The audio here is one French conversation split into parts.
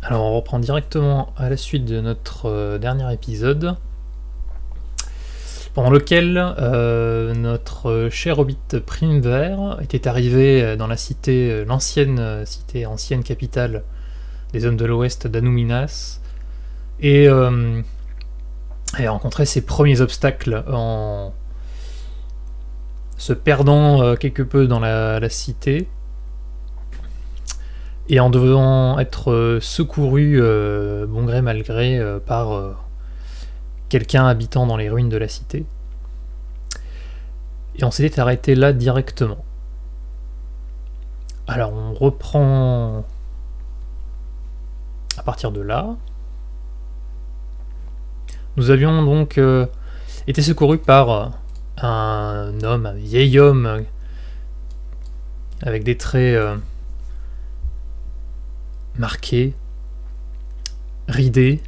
Alors on reprend directement à la suite de notre dernier épisode, pendant lequel notre cher hobbit Primevert était arrivé dans la cité, l'ancienne cité, ancienne capitale des hommes de l'Ouest d'Anouminas, et a rencontré ses premiers obstacles en se perdant quelque peu dans la cité, et en devant être secouru bon gré mal gré par quelqu'un habitant dans les ruines de la cité. Et on s'était arrêté là directement. Alors on reprend à partir de là. Nous avions donc été secourus par un vieil homme avec des traits marqués, ridés,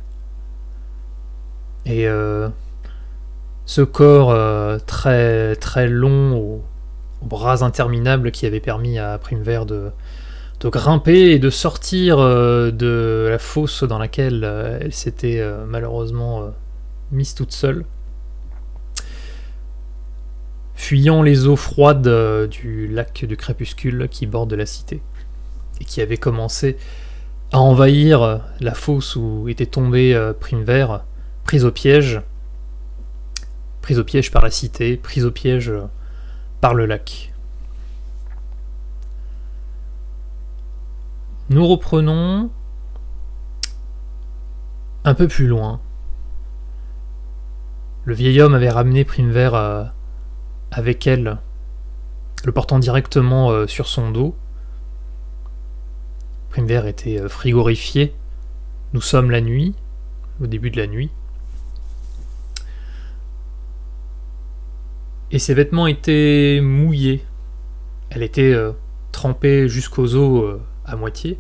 et ce corps très, très long aux bras interminables qui avait permis à Primevert de grimper et de sortir de la fosse dans laquelle elle s'était malheureusement mise toute seule, fuyant les eaux froides du lac du crépuscule qui borde la cité et qui avait commencé à envahir la fosse où était tombé Primevert, prise au piège par la cité, prise au piège par le lac. Nous reprenons un peu plus loin. Le vieil homme avait ramené Primevert avec elle, le portant directement sur son dos. Primevert était frigorifié. Nous sommes la nuit, au début de la nuit. Et ses vêtements étaient mouillés. Elle était trempée jusqu'aux os à moitié.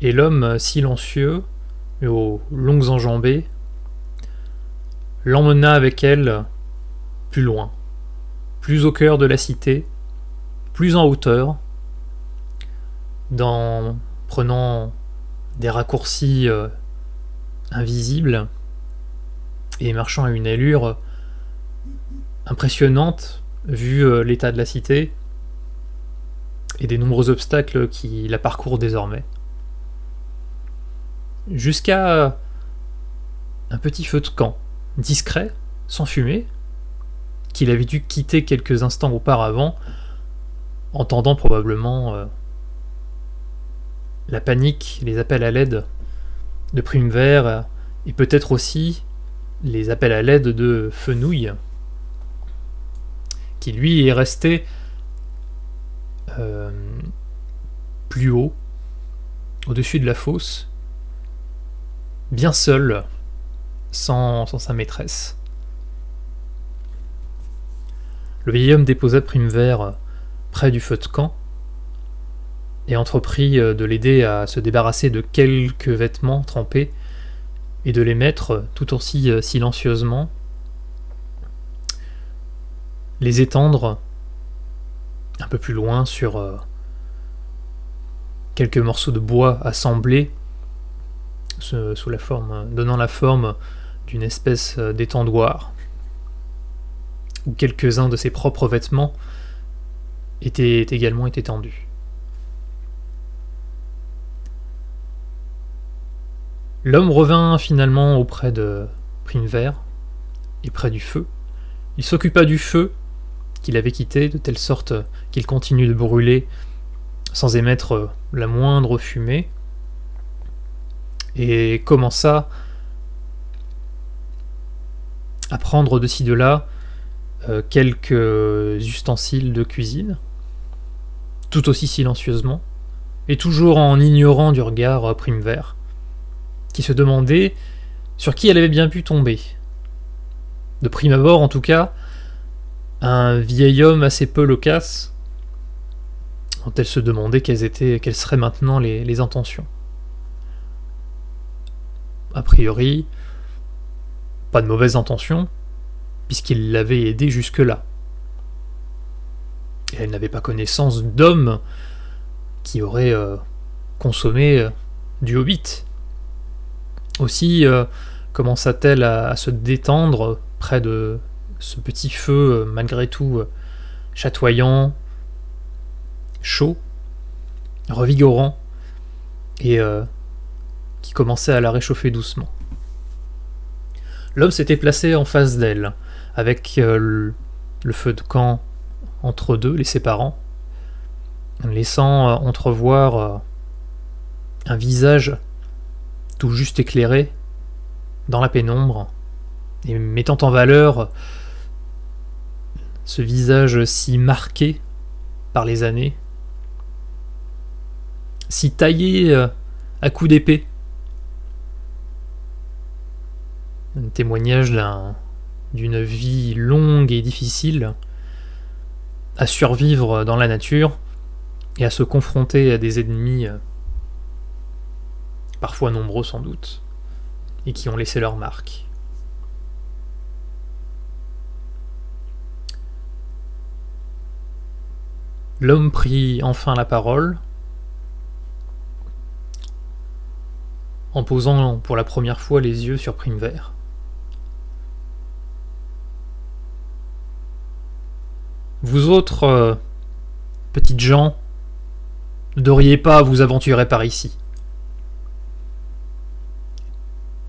Et l'homme silencieux, mais aux longues enjambées, l'emmena avec elle plus loin, plus au cœur de la cité, plus en hauteur, prenant des raccourcis invisibles et marchant à une allure impressionnante vu l'état de la cité et des nombreux obstacles qui la parcourent désormais. Jusqu'à un petit feu de camp, discret, sans fumée, qu'il avait dû quitter quelques instants auparavant, entendant probablement la panique, les appels à l'aide de Primevert, et peut-être aussi les appels à l'aide de Fenouil, qui lui est resté plus haut, au-dessus de la fosse, bien seul, sans sa maîtresse. Le vieil homme déposa Primevert près du feu de camp et entreprit de l'aider à se débarrasser de quelques vêtements trempés et de les mettre tout aussi silencieusement, les étendre un peu plus loin sur quelques morceaux de bois assemblés donnant la forme d'une espèce d'étendoir, où quelques-uns de ses propres vêtements étaient également tendus. L'homme revint finalement auprès de Primevert et près du feu. Il s'occupa du feu qu'il avait quitté de telle sorte qu'il continue de brûler sans émettre la moindre fumée, et commença à prendre de ci de là quelques ustensiles de cuisine, tout aussi silencieusement, et toujours en ignorant du regard Primevert, qui se demandait sur qui elle avait bien pu tomber. De prime abord, en tout cas, un vieil homme assez peu loquace, dont elle se demandait quelles seraient maintenant les intentions. A priori, pas de mauvaises intentions, puisqu'il l'avait aidée jusque-là. Et elle n'avait pas connaissance d'homme qui aurait consommé du hobbit. Aussi commença-t-elle à se détendre près de ce petit feu malgré tout chatoyant, chaud, revigorant, et qui commençait à la réchauffer doucement. L'homme s'était placé en face d'elle, avec le feu de camp entre deux, les séparant, laissant entrevoir un visage tout juste éclairé dans la pénombre, et mettant en valeur ce visage si marqué par les années, si taillé à coups d'épée. Un témoignage d'une vie longue et difficile à survivre dans la nature et à se confronter à des ennemis parfois nombreux sans doute, et qui ont laissé leur marque. L'homme prit enfin la parole, en posant pour la première fois les yeux sur Primevère. Vous autres, petites gens, ne devriez pas vous aventurer par ici.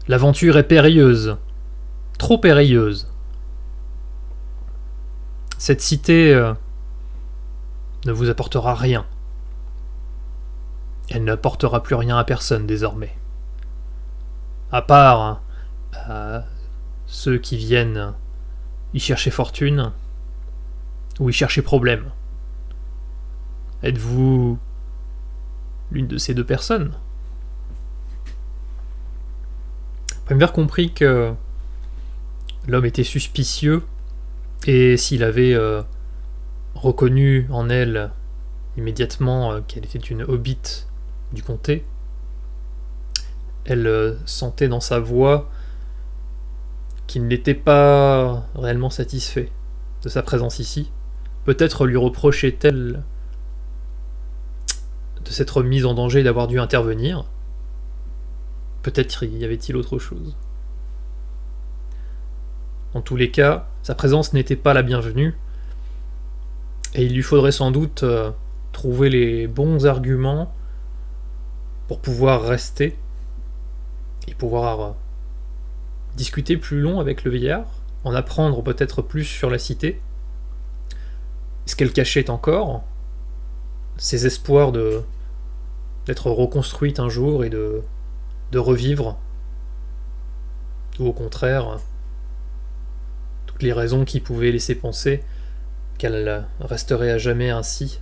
L'aventure est périlleuse, trop périlleuse. Cette cité ne vous apportera rien. Elle n'apportera plus rien à personne désormais. À part à ceux qui viennent y chercher fortune ou y chercher problème. Êtes-vous l'une de ces deux personnes ? Primevère comprit que l'homme était suspicieux, et s'il avait reconnu en elle immédiatement qu'elle était une hobbit du comté, elle sentait dans sa voix qu'il n'était pas réellement satisfait de sa présence ici. Peut-être lui reprochait-elle de s'être mise en danger et d'avoir dû intervenir. Peut-être y avait-il autre chose. En tous les cas, sa présence n'était pas la bienvenue, et il lui faudrait sans doute trouver les bons arguments pour pouvoir rester et pouvoir discuter plus long avec le vieillard, en apprendre peut-être plus sur la cité, ce qu'elle cachait encore, ses espoirs d'être reconstruite un jour et de revivre, ou au contraire, toutes les raisons qui pouvaient laisser penser qu'elle resterait à jamais ainsi,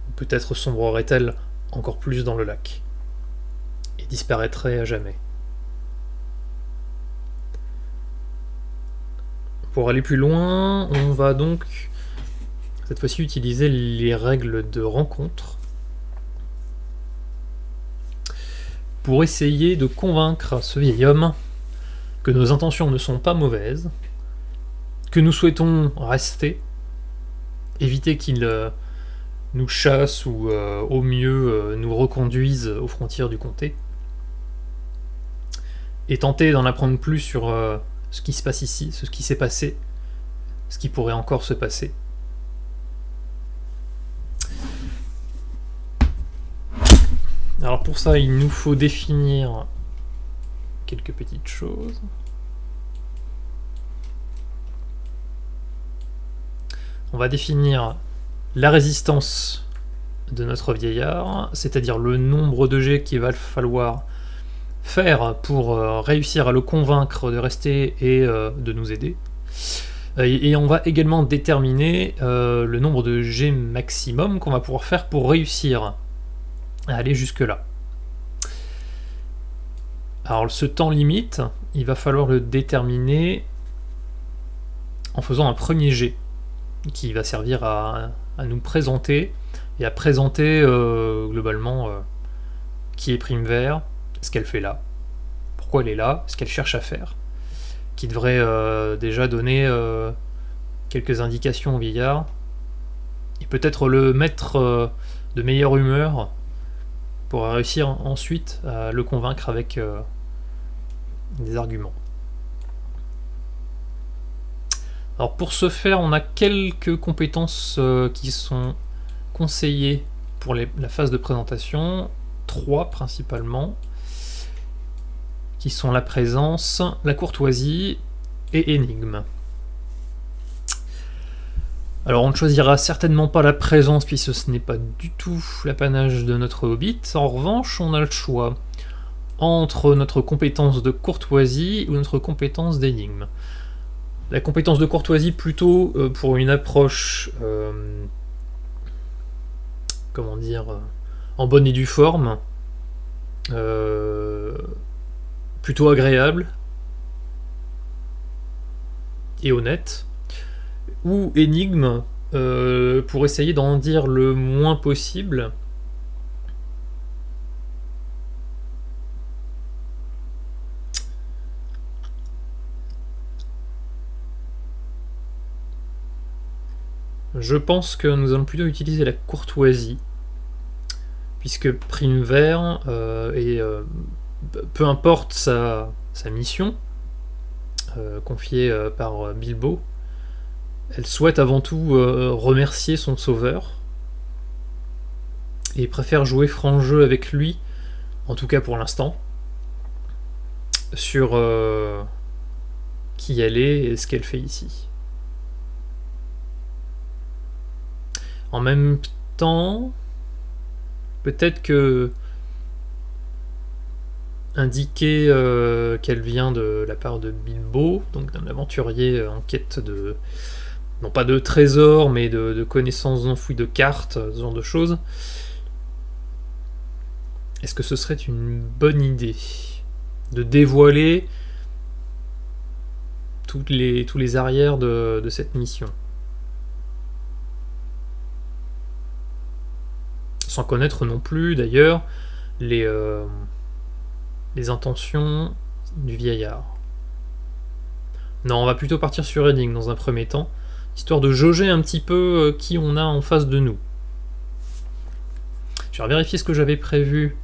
ou peut-être sombrerait-elle encore plus dans le lac, et disparaîtrait à jamais. Pour aller plus loin, on va donc cette fois-ci utiliser les règles de rencontre pour essayer de convaincre ce vieil homme que nos intentions ne sont pas mauvaises, que nous souhaitons rester, éviter qu'il nous chasse ou au mieux nous reconduise aux frontières du comté, et tenter d'en apprendre plus sur ce qui se passe ici, ce qui s'est passé, ce qui pourrait encore se passer. Alors pour ça, il nous faut définir quelques petites choses. On va définir la résistance de notre vieillard, c'est-à-dire le nombre de jets qu'il va falloir faire pour réussir à le convaincre de rester et de nous aider. Et on va également déterminer le nombre de jets maximum qu'on va pouvoir faire pour réussir à aller jusque-là. Alors ce temps limite, il va falloir le déterminer en faisant un premier jet qui va servir à nous présenter et à présenter globalement qui est Primevère, ce qu'elle fait là, pourquoi elle est là, ce qu'elle cherche à faire, qui devrait déjà donner quelques indications au vieillard, et peut-être le mettre de meilleure humeur pour réussir ensuite à le convaincre avec des arguments. Alors pour ce faire, on a quelques compétences qui sont conseillées pour la phase de présentation, 3 principalement, qui sont la présence, la courtoisie et énigme. Alors on ne choisira certainement pas la présence puisque ce n'est pas du tout l'apanage de notre hobbit. En revanche, on a le choix entre notre compétence de courtoisie ou notre compétence d'énigme. La compétence de courtoisie plutôt pour une approche comment dire en bonne et due forme, plutôt agréable et honnête. Ou énigme pour essayer d'en dire le moins possible. Je pense que nous allons plutôt utiliser la courtoisie, puisque Primevert peu importe sa mission confiée par Bilbo, elle souhaite avant tout remercier son sauveur et préfère jouer franc jeu avec lui, en tout cas pour l'instant, sur qui elle est et ce qu'elle fait ici. En même temps, peut-être que indiquer qu'elle vient de la part de Bilbo, donc d'un aventurier en quête de non pas de trésors, mais de connaissances enfouies, de cartes, ce genre de choses. Est-ce que ce serait une bonne idée de dévoiler tous les arrières de cette mission, sans connaître non plus d'ailleurs les intentions du vieillard? Non, on va plutôt partir sur énigme dans un premier temps, histoire de jauger un petit peu qui on a en face de nous. Je vais vérifier ce que j'avais prévu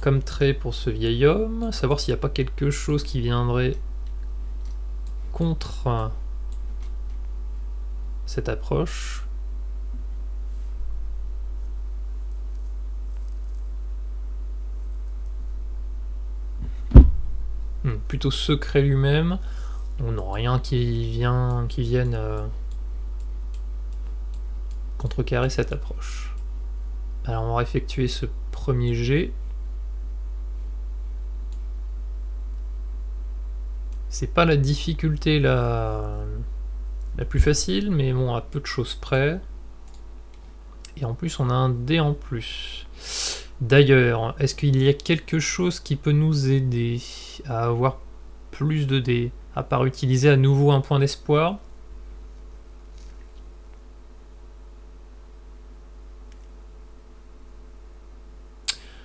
comme trait pour ce vieil homme, savoir s'il n'y a pas quelque chose qui viendrait contre cette approche. Plutôt secret lui-même. On n'a rien qui vienne contrecarrer cette approche. Alors on va effectuer ce premier jet. C'est pas la difficulté la plus facile, mais bon, à peu de choses près. Et en plus, on a un dé en plus. D'ailleurs, est-ce qu'il y a quelque chose qui peut nous aider à avoir plus de dés, à part utiliser à nouveau un point d'espoir?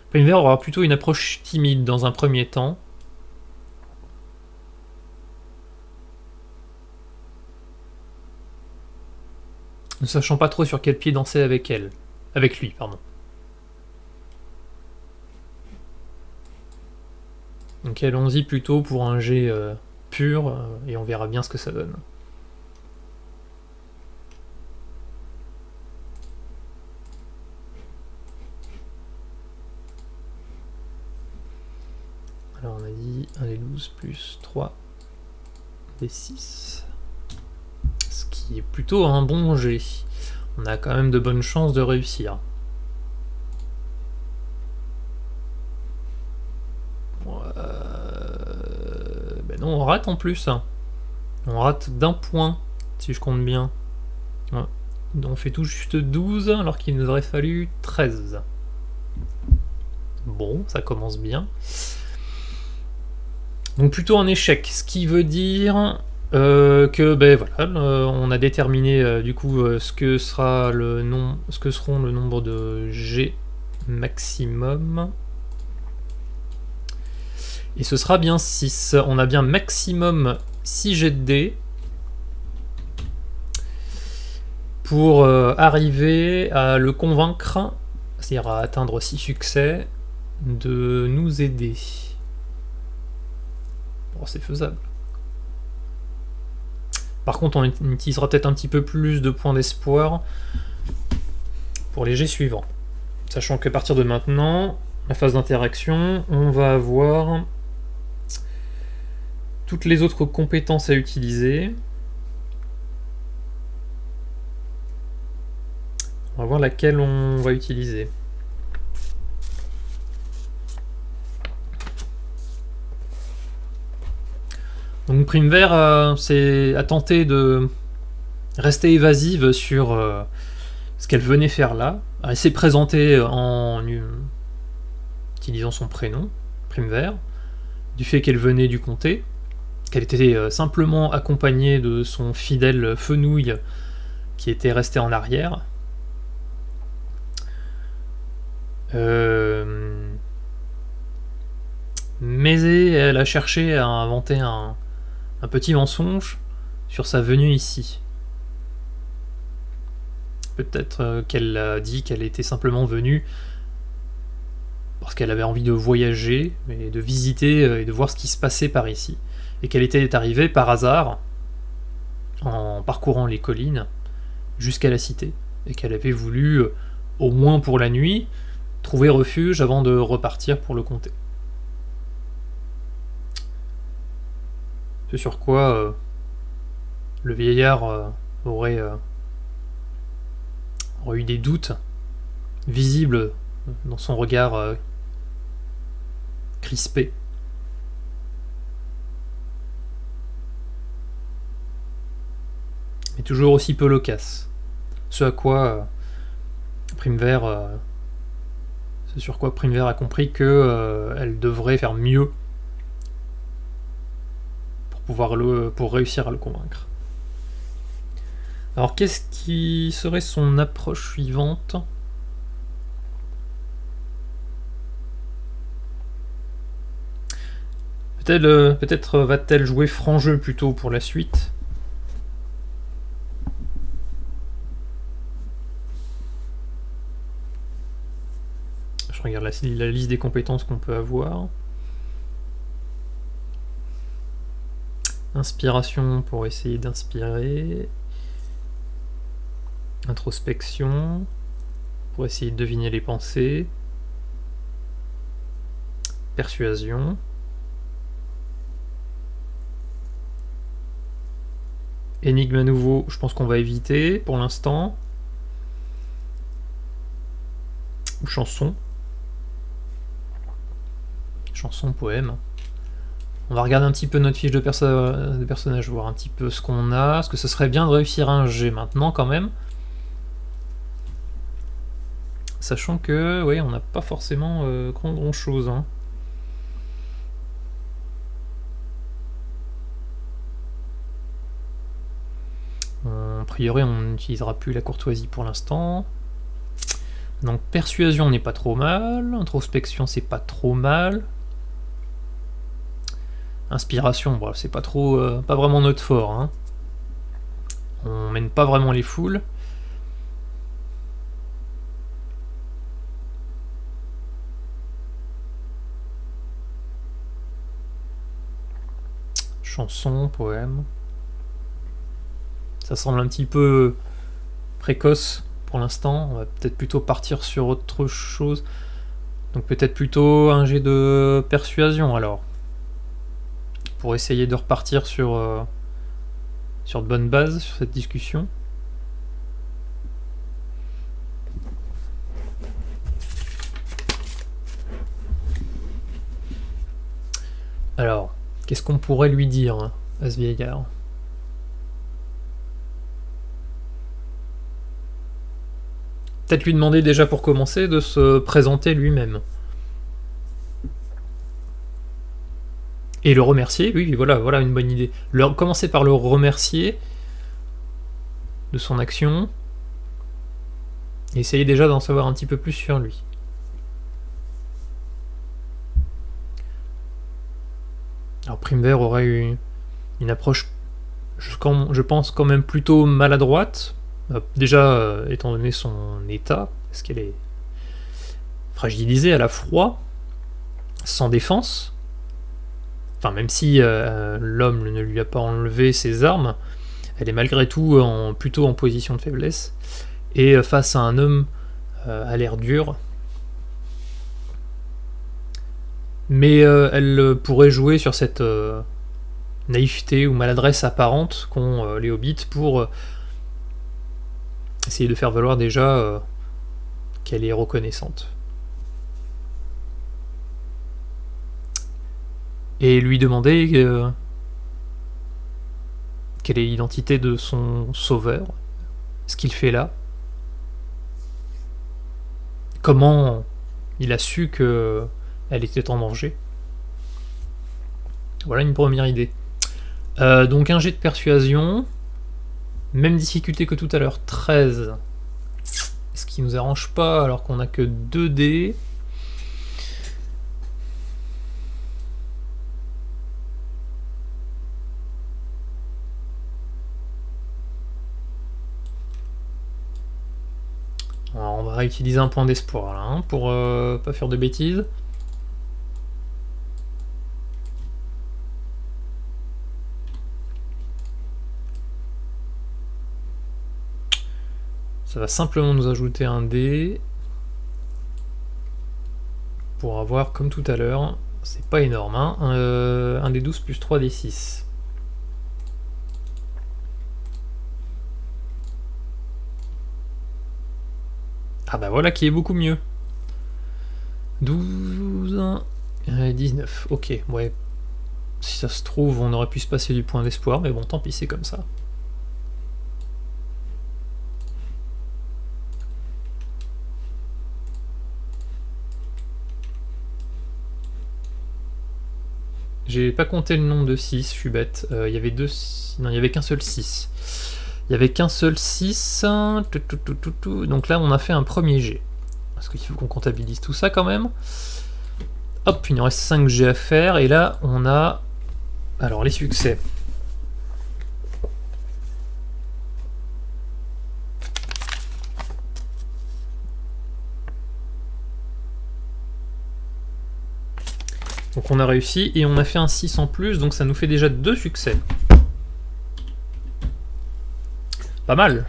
Primevert aura plutôt une approche timide dans un premier temps. Ne sachant pas trop sur quel pied danser avec elle. Avec lui, pardon. Donc allons-y plutôt pour un jet pur, et on verra bien ce que ça donne. Alors on a dit 1 des 12 plus 3 des 6. Ce qui est plutôt un bon jet. On a quand même de bonnes chances de réussir. Ben non, on rate en plus. On rate d'1 point, si je compte bien. Ouais. On fait tout juste 12, alors qu'il nous aurait fallu 13. Bon, ça commence bien. Donc plutôt un échec, ce qui veut dire que ben voilà, on a déterminé du coup ce que seront le nombre de G maximum. Et ce sera bien 6. On a bien maximum 6 jets de dés. pour arriver à le convaincre, c'est-à-dire à atteindre 6 succès, de nous aider. Bon, c'est faisable. Par contre, on utilisera peut-être un petit peu plus de points d'espoir pour les jets suivants. Sachant qu'à partir de maintenant, la phase d'interaction, on va avoir toutes les autres compétences à utiliser. On va voir laquelle on va utiliser. Donc Prime Vert a tenté de rester évasive sur ce qu'elle venait faire là. Elle s'est présentée en utilisant son prénom, Prime Vert, du fait qu'elle venait du comté, qu'elle était simplement accompagnée de son fidèle Fenouil qui était resté en arrière. Mais elle a cherché à inventer un petit mensonge sur sa venue ici. Peut-être qu'elle a dit qu'elle était simplement venue parce qu'elle avait envie de voyager et de visiter et de voir ce qui se passait par ici. Et qu'elle était arrivée par hasard en parcourant les collines jusqu'à la cité. Et qu'elle avait voulu, au moins pour la nuit, trouver refuge avant de repartir pour le comté. Ce sur quoi le vieillard aurait eu des doutes visibles dans son regard crispé. Mais toujours aussi peu loquace. Ce sur quoi Prime Vert a compris qu'elle devrait faire mieux pour réussir à le convaincre. Alors qu'est-ce qui serait son approche suivante ? Peut-être va-t-elle jouer franc jeu plutôt pour la suite. Je regarde la liste des compétences qu'on peut avoir. Inspiration pour essayer d'inspirer. Introspection pour essayer de deviner les pensées. Persuasion. Énigme à nouveau, je pense qu'on va éviter pour l'instant. Ou chanson. Chanson, poème. On va regarder un petit peu notre fiche de personnage, voir un petit peu ce qu'on a. Parce que ce serait bien de réussir un G maintenant quand même. Sachant que, oui, on n'a pas forcément grand chose. Hein. A priori, on n'utilisera plus la courtoisie pour l'instant. Donc, persuasion n'est pas trop mal. Introspection, c'est pas trop mal. Inspiration, bon, c'est pas vraiment notre fort. Hein. On mène pas vraiment les foules. Chanson, poème. Ça semble un petit peu précoce pour l'instant. On va peut-être plutôt partir sur autre chose. Donc peut-être plutôt un jet de persuasion alors. Pour essayer de repartir sur de bonnes bases sur cette discussion. Alors, qu'est-ce qu'on pourrait lui dire hein, à ce vieillard ? Peut-être lui demander déjà pour commencer de se présenter lui-même. Et le remercier, oui, voilà une bonne idée. Commencer par le remercier de son action. Et essayer déjà d'en savoir un petit peu plus sur lui. Alors Prime Vert aurait eu une approche, je pense, quand même plutôt maladroite, Déjà, étant donné son état, parce qu'elle est fragilisée, elle a froid, sans défense. Enfin, même si l'homme ne lui a pas enlevé ses armes, elle est malgré tout plutôt en position de faiblesse. Et face à un homme à l'air dur. Mais elle pourrait jouer sur cette naïveté ou maladresse apparente qu'ont les hobbits pour essayer de faire valoir déjà qu'elle est reconnaissante. Et lui demander quelle est l'identité de son sauveur, ce qu'il fait là, comment il a su qu'elle était en danger. Voilà une première idée. Donc un jet de persuasion, même difficulté que tout à l'heure, 13. Ce qui nous arrange pas alors qu'on a que 2 dés. Alors on va réutiliser un point d'espoir là, hein, pour pas faire de bêtises. Ça va simplement nous ajouter un dé pour avoir, comme tout à l'heure, c'est pas énorme, hein, un des 12 plus 3 des 6. Ah bah voilà qui est beaucoup mieux. 12, 19, ok, ouais. Si ça se trouve, on aurait pu se passer du point d'espoir, mais bon, tant pis, c'est comme ça. J'ai pas compté le nombre de 6, je suis bête. Il y avait deux... Non, il y avait qu'un seul 6. Il y avait qu'un seul 6. Donc là, on a fait un premier jet. Parce qu'il faut qu'on comptabilise tout ça quand même. Hop, il nous reste 5 jets à faire. Et là, on a... Alors, les succès. Donc on a réussi et on a fait un 6 en plus, donc ça nous fait déjà 2 succès. Pas mal.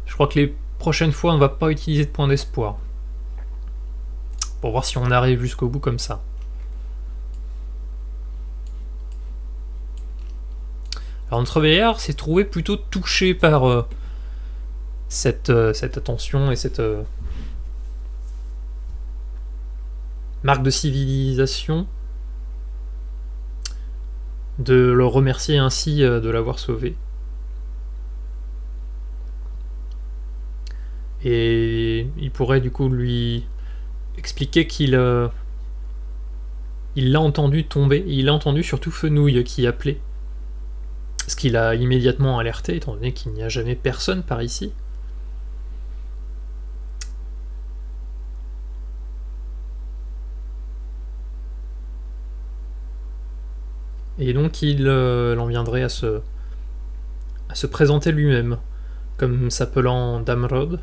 Je crois que les prochaines fois, on va pas utiliser de point d'espoir. Pour voir si on arrive jusqu'au bout comme ça. Alors notre veilleur s'est trouvé plutôt touché par cette attention et cette marque de civilisation, de le remercier ainsi de l'avoir sauvé. Et il pourrait du coup lui expliquer qu'il il l'a entendu tomber, et il a entendu surtout Fenouil qui appelait. Ce qu'il a immédiatement alerté, étant donné qu'il n'y a jamais personne par ici. Et donc il en viendrait à se présenter lui-même, comme s'appelant Damrod,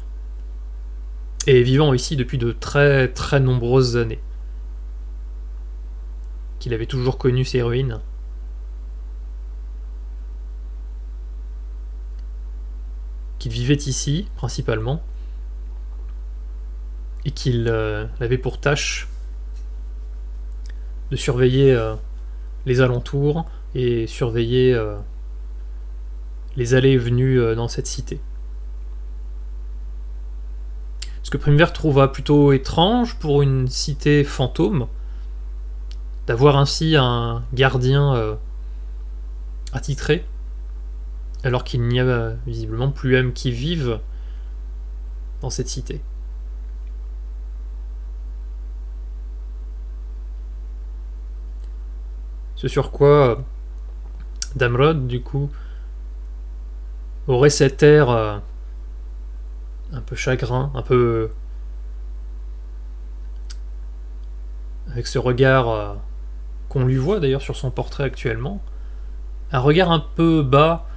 et vivant ici depuis de très très nombreuses années. Qu'il avait toujours connu ses ruines. Qu'il vivait ici, principalement, et qu'il avait pour tâche de surveiller les alentours et surveiller les allées et venues dans cette cité. Ce que Primevert trouva plutôt étrange pour une cité fantôme, d'avoir ainsi un gardien attitré, alors qu'il n'y a visiblement plus même qui vivent dans cette cité. Ce sur quoi Damrod, du coup, aurait cet air un peu chagrin, un peu... avec ce regard qu'on lui voit d'ailleurs sur son portrait actuellement, un regard un peu bas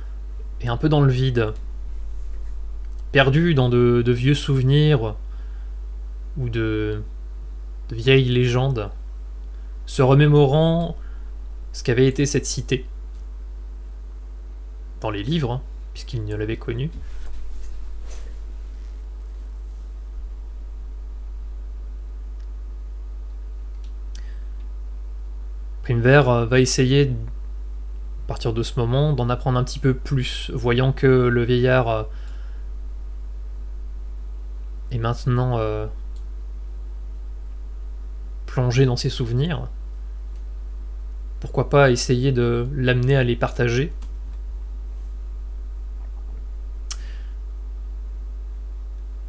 est un peu dans le vide, perdu dans de vieux souvenirs ou de vieilles légendes, se remémorant ce qu'avait été cette cité, dans les livres, hein, puisqu'il ne l'avait connue. Primevert va essayer, à partir de ce moment, d'en apprendre un petit peu plus, voyant que le vieillard est maintenant plongé dans ses souvenirs. Pourquoi pas essayer de l'amener à les partager.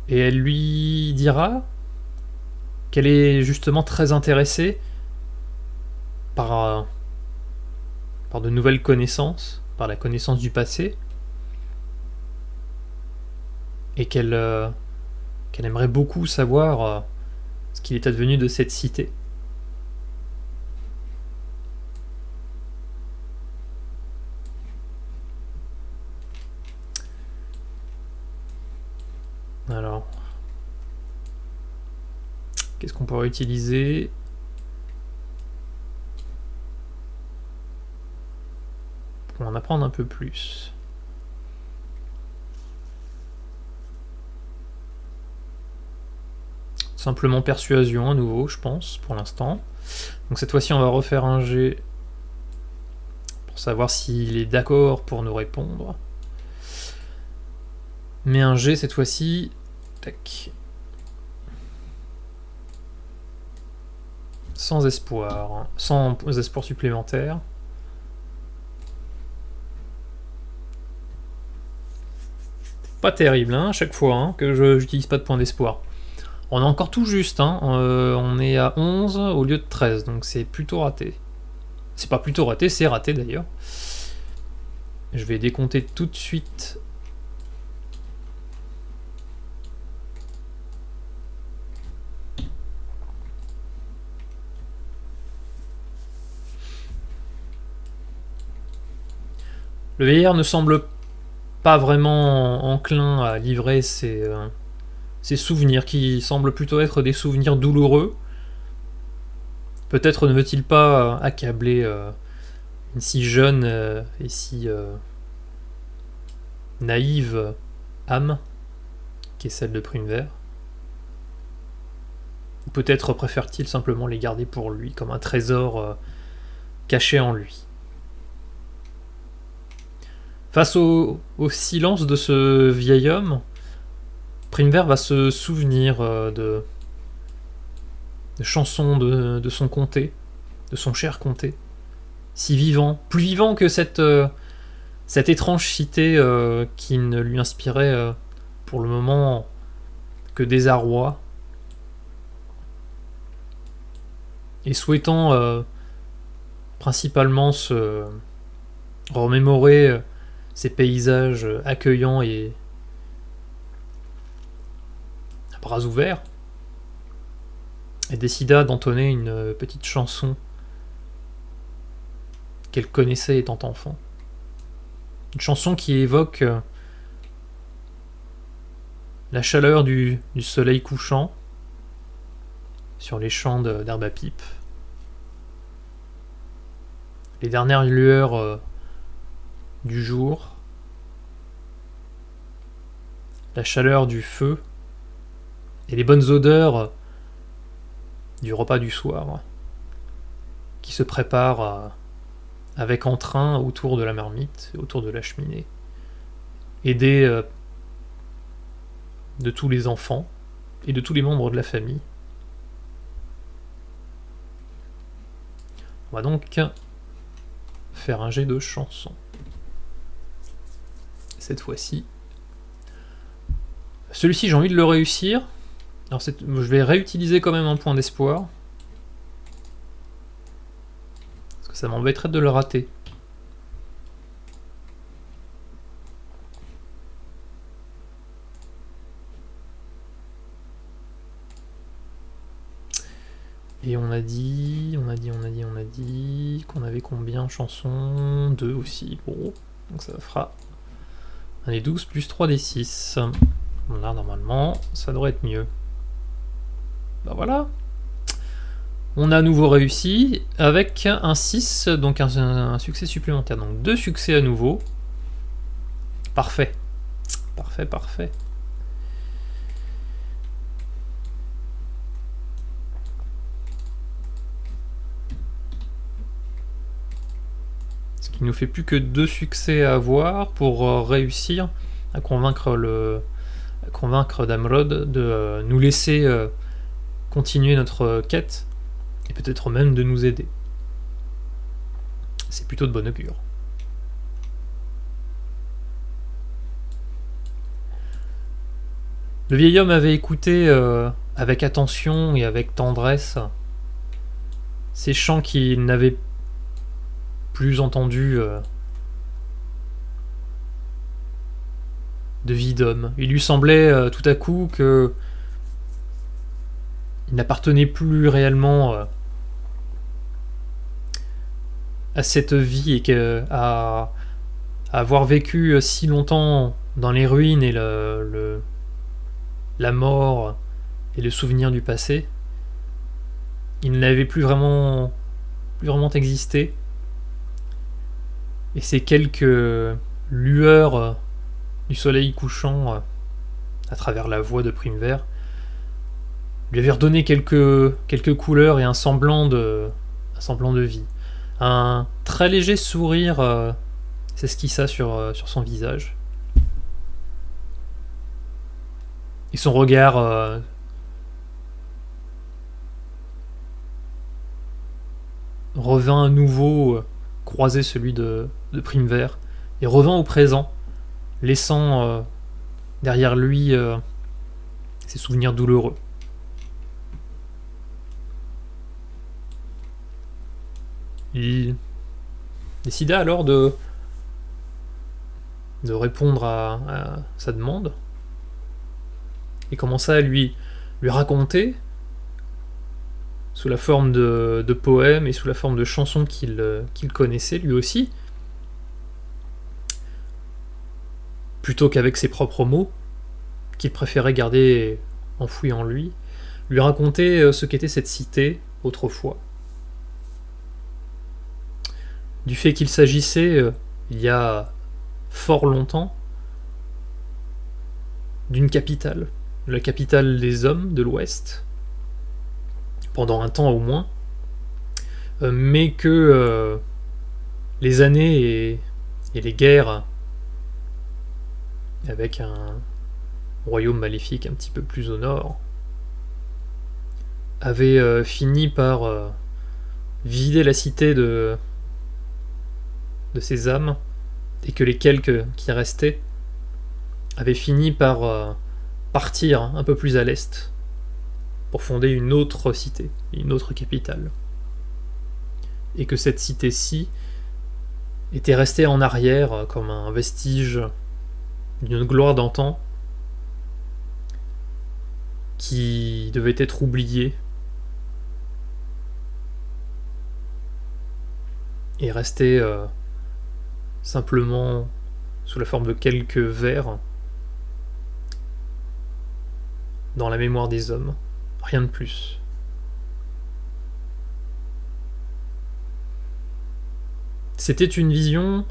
Et elle lui dira qu'elle est justement très intéressée par de nouvelles connaissances, par la connaissance du passé, et qu'elle aimerait beaucoup savoir ce qu'il est advenu de cette cité. Alors, qu'est-ce qu'on pourrait utiliser pour en apprendre un peu plus? Simplement persuasion à nouveau, je pense, pour l'instant. Donc cette fois-ci, on va refaire un jet pour savoir s'il est d'accord pour nous répondre. Mais un jet cette fois-ci. Tac. Sans espoir. Sans espoir supplémentaire. Pas terrible, hein, à chaque fois hein, que je n'utilise pas de point d'espoir. On est encore tout juste, hein, on est à 11 au lieu de 13, donc c'est plutôt raté. C'est pas plutôt raté, c'est raté d'ailleurs. Je vais décompter tout de suite. Le vieillard ne semble pas vraiment enclin à livrer ses souvenirs, qui semblent plutôt être des souvenirs douloureux. Peut-être ne veut-il pas accabler une si jeune et si naïve âme, qui est celle de Primevert. Ou peut-être préfère-t-il simplement les garder pour lui, comme un trésor caché en lui. Face au silence de ce vieil homme, Primevert va se souvenir de chansons de son comté, de son cher comté, si vivant, plus vivant que cette étrange cité qui ne lui inspirait pour le moment que désarroi, et souhaitant principalement se remémorer ces paysages accueillants et à bras ouverts, elle décida d'entonner une petite chanson qu'elle connaissait étant enfant. Une chanson qui évoque la chaleur du soleil couchant sur les champs d'herbe à pipe, les dernières lueurs du jour, la chaleur du feu et les bonnes odeurs du repas du soir qui se prépare avec entrain autour de la marmite, autour de la cheminée, aidé de tous les enfants et de tous les membres de la famille. On va donc faire un jet de chanson. Cette fois-ci. Celui-ci, j'ai envie de le réussir. Alors je vais réutiliser quand même un point d'espoir. Parce que ça m'embêterait de le rater. Et on a dit qu'on avait combien en chansons? 2 aussi. Bon, donc ça fera 1 des 12 plus 3 des 6. Là, normalement, ça devrait être mieux. Bah voilà. On a à nouveau réussi avec un 6, donc un succès supplémentaire. Donc 2 succès à nouveau. Parfait. Parfait, parfait. Ce qui nous fait plus que 2 succès à avoir pour réussir à convaincre Damrod de nous laisser continuer notre quête et peut-être même de nous aider. C'est plutôt de bon augure. Le vieil homme avait écouté avec attention et avec tendresse ces chants qu'il n'avait plus entendus de vie d'homme. Il lui semblait tout à coup que il n'appartenait plus réellement à cette vie et qu'à avoir vécu si longtemps dans les ruines et la mort et le souvenir du passé, il n'avait plus vraiment existé. Et ces quelques lueurs du soleil couchant à travers la voie de Primevère lui avaient redonné quelques couleurs et un semblant de vie. Un très léger sourire s'esquissa sur son visage. Et son regard revint à nouveau croiser celui de Primevère et revint au présent, laissant derrière lui ses souvenirs douloureux. Il décida alors de répondre à sa demande et commença à lui raconter sous la forme de poèmes et sous la forme de chansons qu'il connaissait lui aussi, plutôt qu'avec ses propres mots, qu'il préférait garder enfouis en lui raconter ce qu'était cette cité autrefois. Du fait qu'il s'agissait, il y a fort longtemps, d'une capitale, la capitale des hommes de l'Ouest, pendant un temps au moins, mais que les années et les guerres, avec un royaume maléfique un petit peu plus au nord, avaient fini par vider la cité de ses âmes, et que les quelques qui restaient avaient fini par partir un peu plus à l'est pour fonder une autre cité, une autre capitale. Et que cette cité-ci était restée en arrière comme un vestige d'une gloire d'antan qui devait être oubliée et rester simplement sous la forme de quelques vers dans la mémoire des hommes. Rien de plus. C'était une vision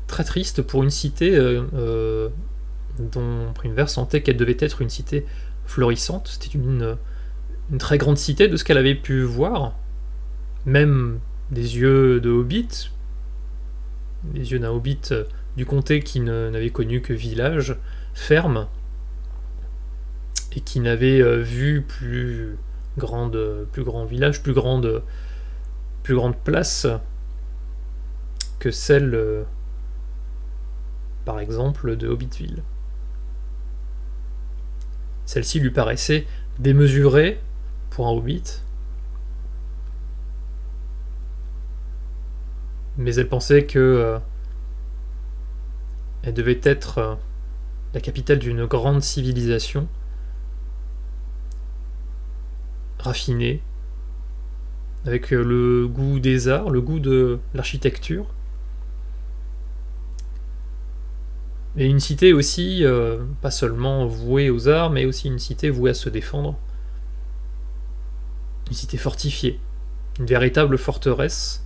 très triste pour une cité dont Primevère sentait qu'elle devait être une cité florissante. C'était une très grande cité de ce qu'elle avait pu voir, même des yeux de hobbit, les yeux d'un hobbit du comté qui n'avait connu que village, ferme, et qui n'avait vu plus grand village, plus grande place que celle, par exemple, de Hobbitville. Celle-ci lui paraissait démesurée pour un hobbit, mais elle pensait que elle devait être la capitale d'une grande civilisation raffinée, avec le goût des arts, le goût de l'architecture, Et une cité aussi, pas seulement vouée aux arts, mais aussi une cité vouée à se défendre. Une cité fortifiée, une véritable forteresse,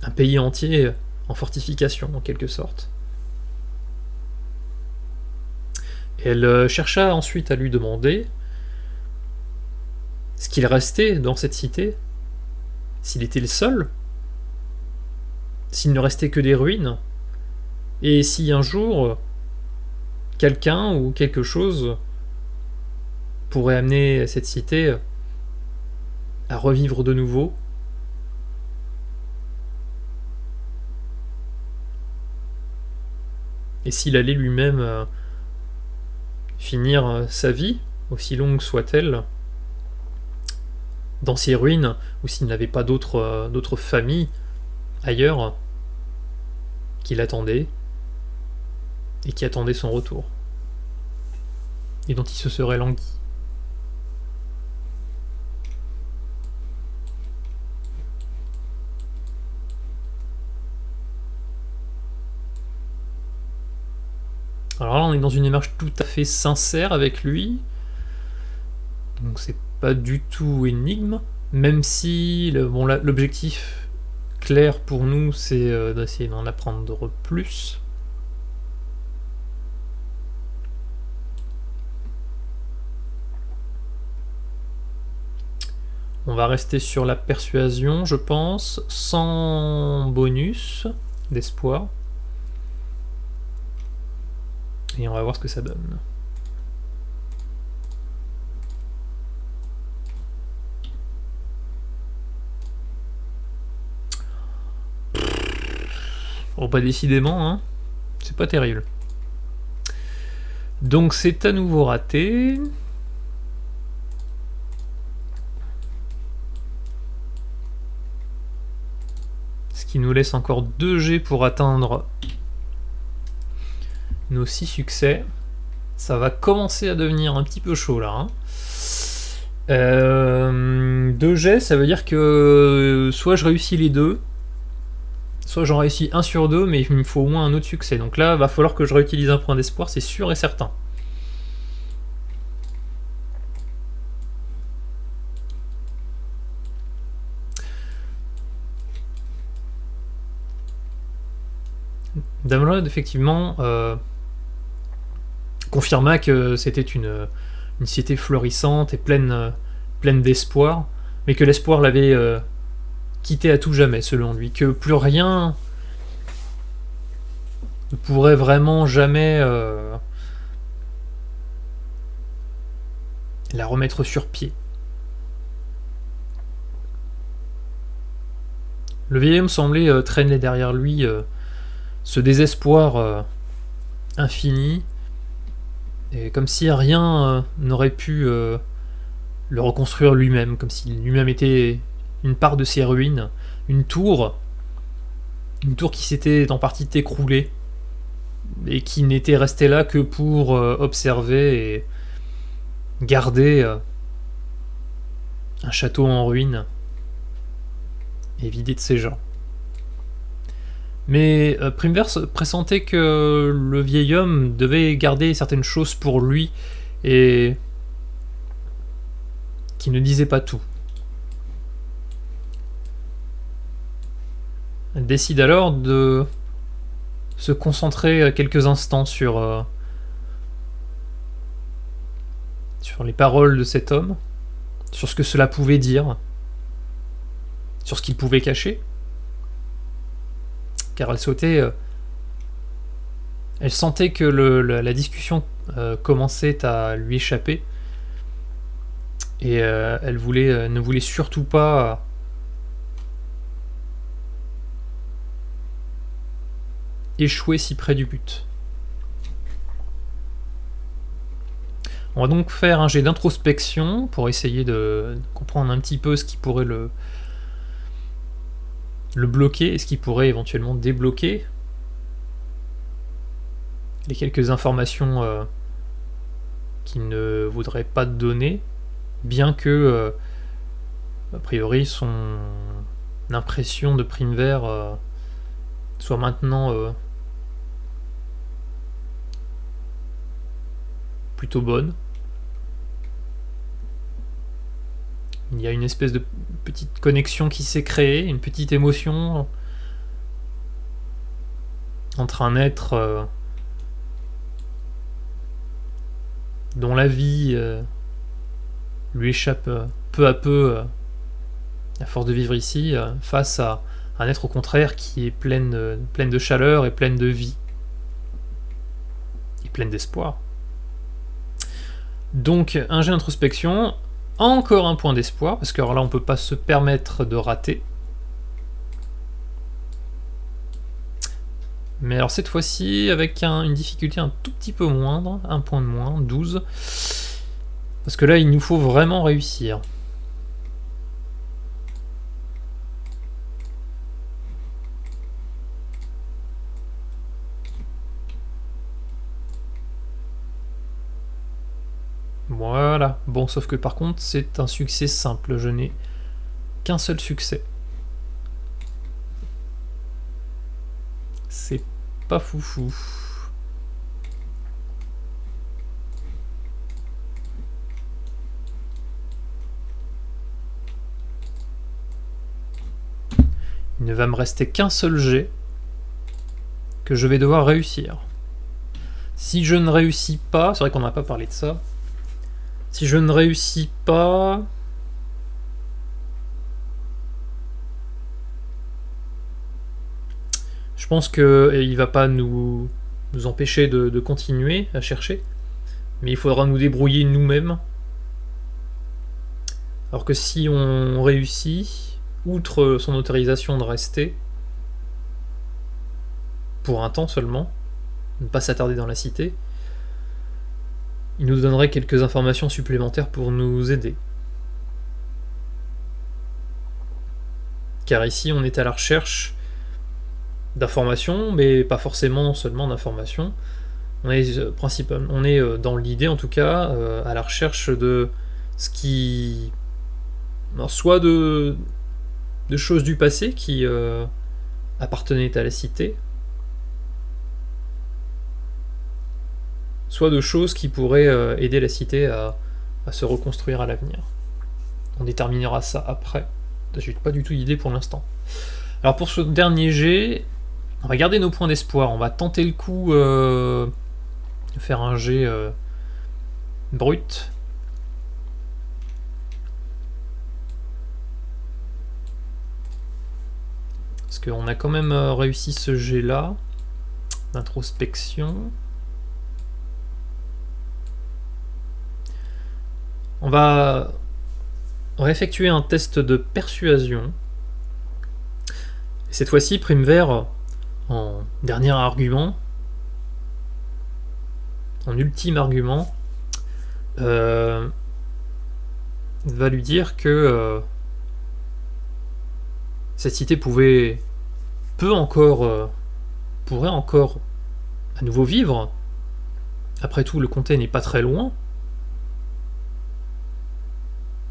un pays entier en fortification en quelque sorte. Et elle chercha ensuite à lui demander ce qu'il restait dans cette cité, s'il était le seul, s'il ne restait que des ruines, et si un jour quelqu'un ou quelque chose pourrait amener cette cité à revivre de nouveau. Et s'il allait lui-même finir sa vie, aussi longue soit-elle, dans ces ruines, ou s'il n'avait pas d'autres familles ailleurs qui l'attendaient et qui attendaient son retour, et dont il se serait langui. Alors là, on est dans une démarche tout à fait sincère avec lui, donc c'est pas du tout énigme, même si l'objectif clair pour nous, c'est d'essayer d'en apprendre plus. On va rester sur la persuasion, je pense, sans bonus d'espoir. Et on va voir ce que ça donne. Oh, pas décidément, hein. C'est pas terrible. Donc c'est à nouveau raté. Ce qui nous laisse encore 2 G pour atteindre nos 6 succès. Ça va commencer à devenir un petit peu chaud là. 2 G, ça veut dire que soit je réussis les deux, soit j'en réussis 1 sur 2, mais il me faut au moins un autre succès. Donc là, il va falloir que je réutilise un point d'espoir, c'est sûr et certain. Damelrod, effectivement, confirma que c'était une cité florissante et pleine d'espoir, mais que l'espoir l'avait quitté à tout jamais, selon lui, que plus rien ne pourrait vraiment jamais la remettre sur pied. Le vieil homme semblait traîner derrière lui ce désespoir infini, et comme si rien n'aurait pu le reconstruire lui-même, comme si lui-même était une part de ses ruines, une tour qui s'était en partie écroulée, et qui n'était restée là que pour observer et garder un château en ruine et vidé de ses gens. Mais Primevers pressentait que le vieil homme devait garder certaines choses pour lui et qui ne disait pas tout. Elle décide alors de se concentrer quelques instants sur les paroles de cet homme, sur ce que cela pouvait dire, sur ce qu'il pouvait cacher, car elle sentait que la discussion commençait à lui échapper, et elle ne voulait surtout pas échouer si près du but. On va donc faire un jet d'introspection pour essayer de comprendre un petit peu ce qui pourrait le bloquer et ce qui pourrait éventuellement débloquer les quelques informations qu'il ne voudrait pas donner, bien que a priori son impression de Primevers soit maintenant plutôt bonne. Il y a une espèce de petite connexion qui s'est créée, une petite émotion entre un être dont la vie lui échappe peu à peu à force de vivre ici, face à un être au contraire qui est pleine de chaleur et pleine de vie et pleine d'espoir. Donc un jet d'introspection, encore un point d'espoir, parce que alors là on peut pas se permettre de rater. Mais alors cette fois-ci avec une difficulté un tout petit peu moindre, un point de moins, 12. Parce que là il nous faut vraiment réussir. Voilà. Bon, sauf que par contre c'est un succès simple, je n'ai qu'un seul succès. C'est pas foufou. Il ne va me rester qu'un seul jet que je vais devoir réussir. Si je ne réussis pas, c'est vrai qu'on n'a pas parlé de ça. Si je ne réussis pas, je pense qu'il va pas nous empêcher de continuer à chercher, mais il faudra nous débrouiller nous-mêmes. Alors que si on réussit, outre son autorisation de rester, pour un temps seulement, ne pas s'attarder dans la cité, il nous donnerait quelques informations supplémentaires pour nous aider. Car ici on est à la recherche d'informations, mais pas forcément seulement d'informations. On est dans l'idée en tout cas à la recherche de ce qui... soit de choses du passé qui appartenaient à la cité, soit de choses qui pourraient aider la cité à se reconstruire à l'avenir. On déterminera ça après. J'ai pas du tout d'idée pour l'instant. Alors pour ce dernier jet, on va garder nos points d'espoir. On va tenter le coup de faire un jet brut. Parce qu'on a quand même réussi ce jet-là d'introspection. On va effectuer un test de persuasion. Et cette fois-ci, Primevert, en dernier argument, en ultime argument, va lui dire que cette cité pourrait encore à nouveau vivre. Après tout, le comté n'est pas très loin.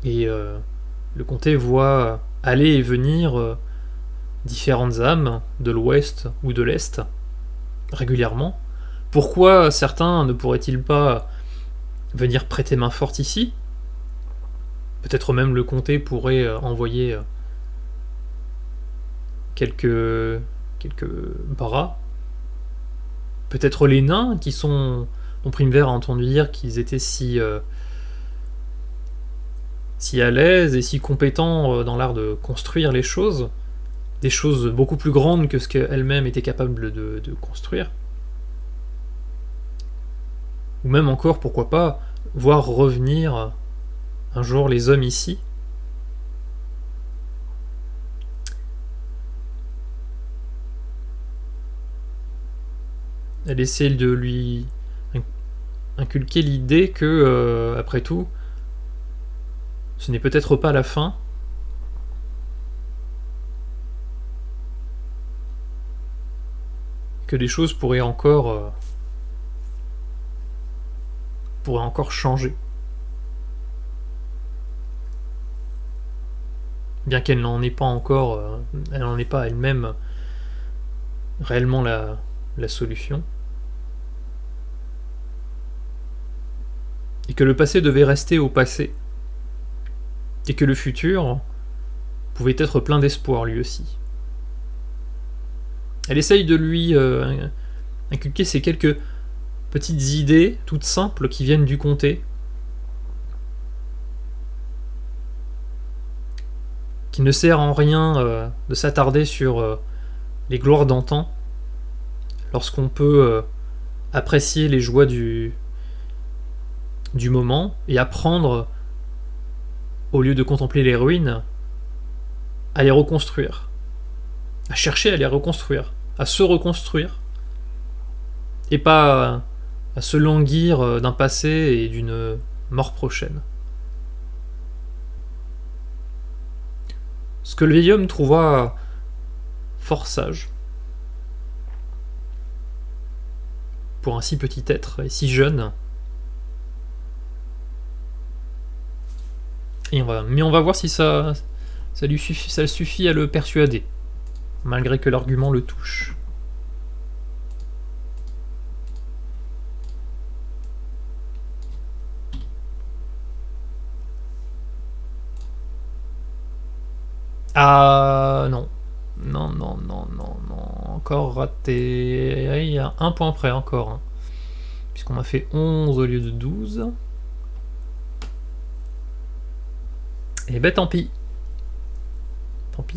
Et le comté voit aller et venir différentes âmes de l'ouest ou de l'est régulièrement. Pourquoi certains ne pourraient-ils pas venir prêter main forte ici? Peut-être même le comté pourrait envoyer quelques bras. Peut-être les nains qui sont... dont Primevert a entendu dire qu'ils étaient si à l'aise et si compétents dans l'art de construire les choses, des choses beaucoup plus grandes que ce qu'elle-même était capable de construire. Ou même encore, pourquoi pas, voir revenir un jour les hommes ici. Elle essaie de lui inculquer l'idée que, après tout, ce n'est peut-être pas la fin. Que les choses pourraient encore changer. Bien qu'elle n'en ait pas encore, elle n'en ait pas elle-même réellement la solution. et que le passé devait rester au passé, et que le futur pouvait être plein d'espoir lui aussi. Elle essaye de lui inculquer ces quelques petites idées toutes simples qui viennent du comté, qui ne sert en rien de s'attarder sur les gloires d'antan, lorsqu'on peut apprécier les joies du moment et apprendre, au lieu de contempler les ruines, à les reconstruire, à chercher à les reconstruire, à se reconstruire, et pas à se languir d'un passé et d'une mort prochaine. Ce que le vieil homme trouva fort sage pour un si petit être et si jeune. Mais on va voir si ça suffit à le persuader, malgré que l'argument le touche. Ah non. Non. Encore raté. Il y a un point près encore. Hein. Puisqu'on a fait 11 au lieu de 12. Et ben tant pis.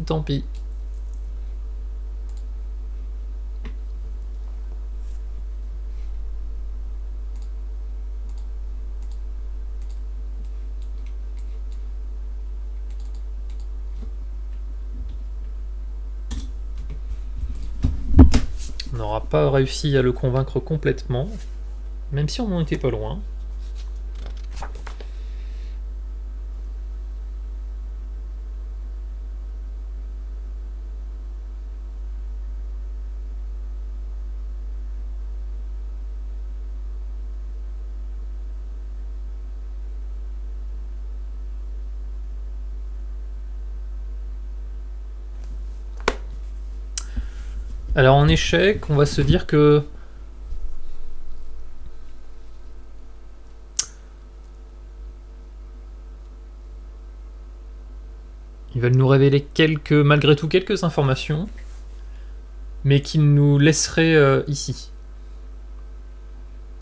Tant pis. On n'aura pas réussi à le convaincre complètement, même si on n'en était pas loin. Alors en échec, on va se dire que ils veulent nous révéler malgré tout quelques informations, mais qui nous laisseraient ici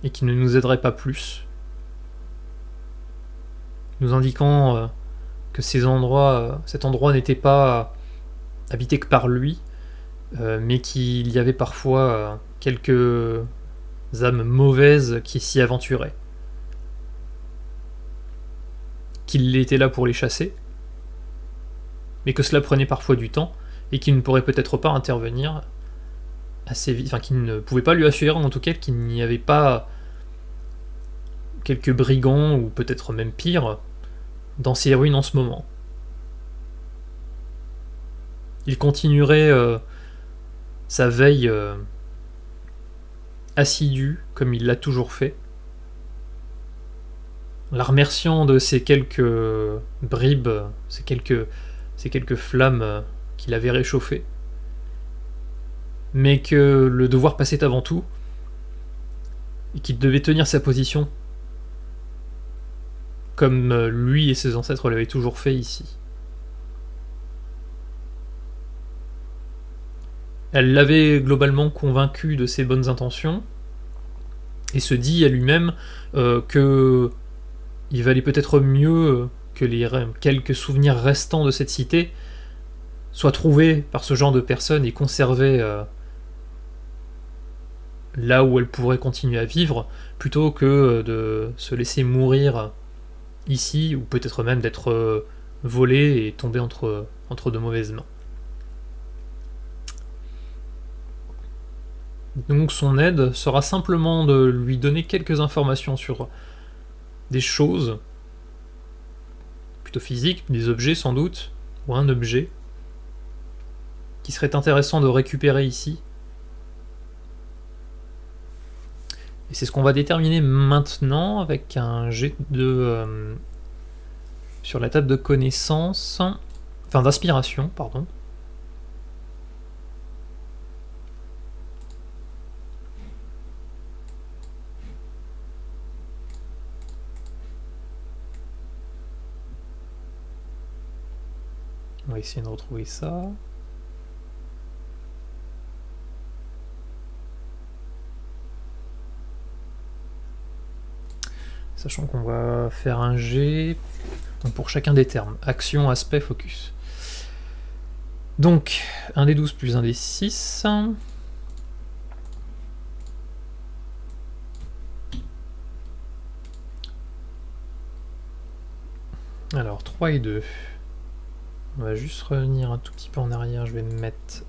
et qui ne nous aideraient pas plus, nous indiquant que cet endroit n'était pas habité que par lui, mais qu'il y avait parfois quelques âmes mauvaises qui s'y aventuraient. Qu'il était là pour les chasser, mais que cela prenait parfois du temps, et qu'il ne pourrait peut-être pas intervenir assez vite, enfin qu'il ne pouvait pas lui assurer en tout cas qu'il n'y avait pas quelques brigands, ou peut-être même pire, dans ces ruines en ce moment. Il continuerait sa veille assidue, comme il l'a toujours fait, la remerciant de ces quelques bribes, ces quelques flammes qu'il avait réchauffées, mais que le devoir passait avant tout, et qu'il devait tenir sa position, comme lui et ses ancêtres l'avaient toujours fait ici. Elle l'avait globalement convaincu de ses bonnes intentions, et se dit à lui-même que il valait peut-être mieux que les quelques souvenirs restants de cette cité soient trouvés par ce genre de personnes et conservés là où elle pourrait continuer à vivre, plutôt que de se laisser mourir ici, ou peut-être même d'être volé et tomber entre de mauvaises mains. Donc son aide sera simplement de lui donner quelques informations sur des choses, plutôt physiques, des objets sans doute, ou un objet, qui serait intéressant de récupérer ici. Et c'est ce qu'on va déterminer maintenant avec un jet de sur la table de connaissances, enfin d'inspiration, pardon. va essayer de retrouver ça. Sachant qu'on va faire un G donc pour chacun des termes. Action, aspect, focus. Donc, 1 des 12 plus 1 des 6. Alors, 3 et 2. On va juste revenir un tout petit peu en arrière. Je vais me mettre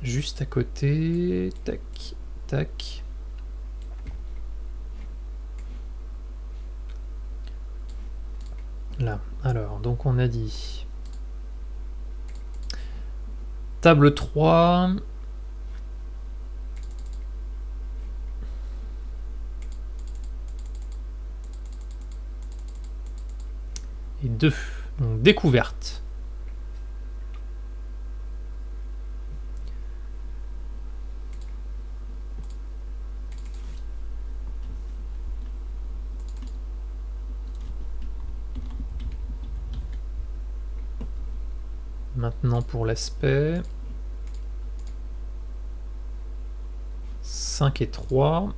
juste à côté. Tac, tac. Là. Alors, donc on a dit table 3. Et 2. Donc découverte. Maintenant pour l'aspect. 5 et 3.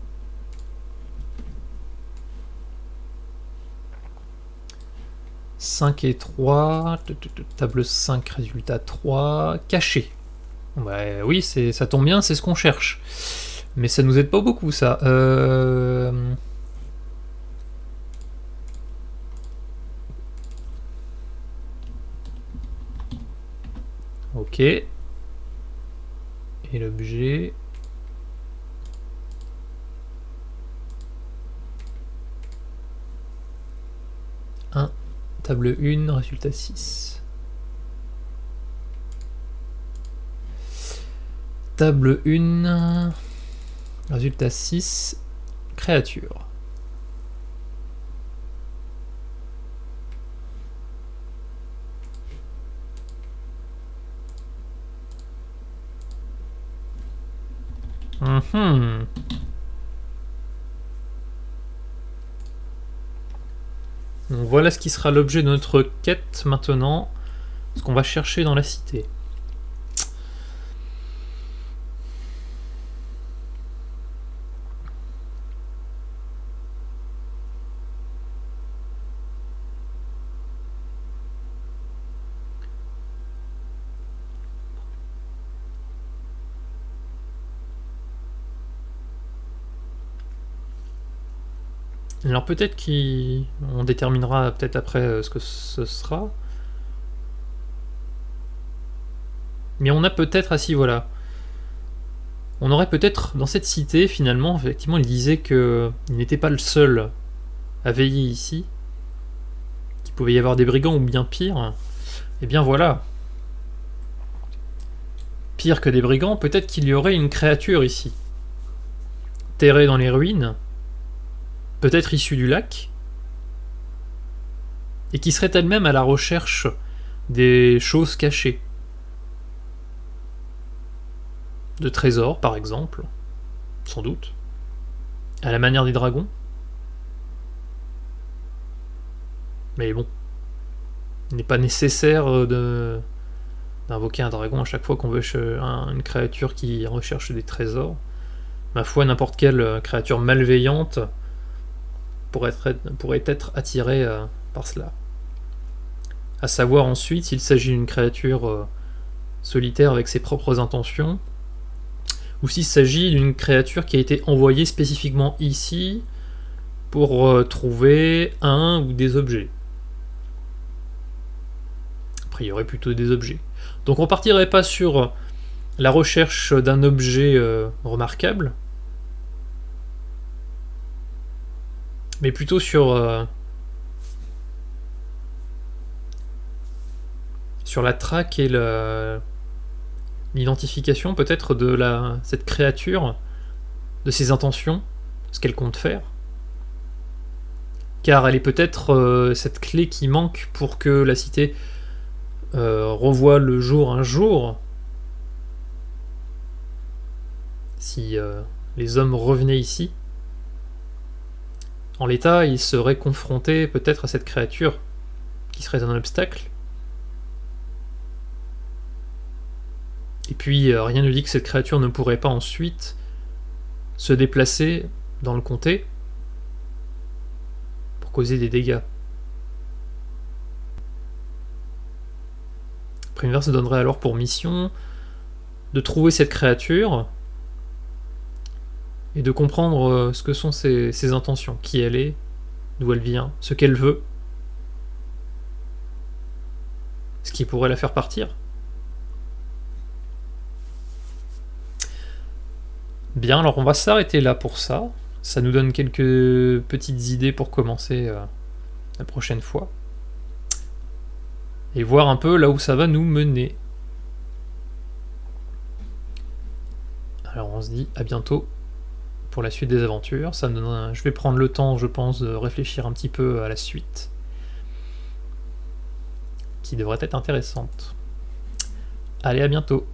5 et 3. Table 5, résultat 3. Caché. Bah oui, ça tombe bien, c'est ce qu'on cherche. Mais ça nous aide pas beaucoup, ça. Ok. Et l'objet. Table 1, résultat 6. Table 1, résultat 6, créature. Donc voilà ce qui sera l'objet de notre quête maintenant, ce qu'on va chercher dans la cité. Alors peut-être qu'on déterminera peut-être après ce que ce sera. Mais on a peut-être, ah si voilà. On aurait peut-être dans cette cité finalement, effectivement il disait qu'il n'était pas le seul à veiller ici. Qu'il pouvait y avoir des brigands ou bien pire. Et bien voilà. Pire que des brigands, peut-être qu'il y aurait une créature ici. Terrée dans les ruines. Peut-être issue du lac. Et qui serait elle-même à la recherche des choses cachées. De trésors, par exemple. Sans doute. À la manière des dragons. Mais bon. Il n'est pas nécessaire d'invoquer un dragon à chaque fois qu'on veut une créature qui recherche des trésors. Ma foi, n'importe quelle créature malveillante pourrait être attirée par cela. À savoir ensuite s'il s'agit d'une créature solitaire avec ses propres intentions, ou s'il s'agit d'une créature qui a été envoyée spécifiquement ici pour trouver un ou des objets. A priori plutôt des objets. Donc on partirait pas sur la recherche d'un objet remarquable, mais plutôt sur la traque et l'identification peut-être de cette créature, de ses intentions, ce qu'elle compte faire. Car elle est peut-être cette clé qui manque pour que la cité revoie le jour un jour. Si les hommes revenaient ici, En l'état, il serait confronté peut-être à cette créature qui serait un obstacle. Et puis rien ne dit que cette créature ne pourrait pas ensuite se déplacer dans le comté pour causer des dégâts. Primevère se donnerait alors pour mission de trouver cette créature et de comprendre ce que sont ses intentions, qui elle est, d'où elle vient, ce qu'elle veut, ce qui pourrait la faire partir. Bien, alors on va s'arrêter là pour ça. Ça nous donne quelques petites idées pour commencer la prochaine fois. Et voir un peu là où ça va nous mener. Alors on se dit à bientôt pour la suite des aventures. Je vais prendre le temps, je pense, de réfléchir un petit peu à la suite, qui devrait être intéressante. Allez, à bientôt.